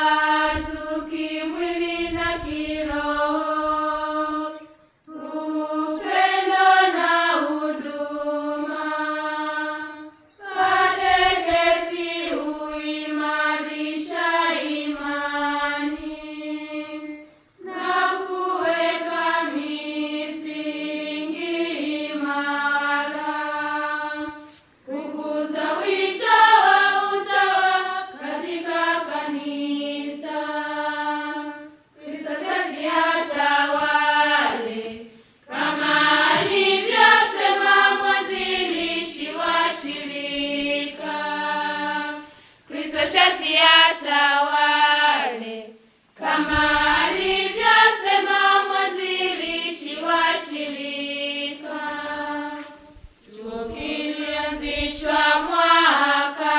watu kimwili na kiroho, upendo na huduma. Katekesi huimarisha imani na kuweka misingi imara, kukuza wito wa utawa katika kanisa. Kristo sharti atawale kama alivyosema mwanzilishi wa shirika. Kristo sharti atawale kama alivyosema mwanzilishi wa shirika. Chuo kilianzishwa mwaka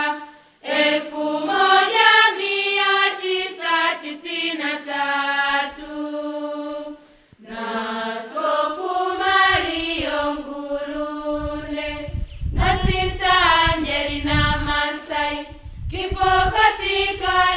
1993 na Askofu Mario Ngurule na Sista Angelina Masai, kipo katika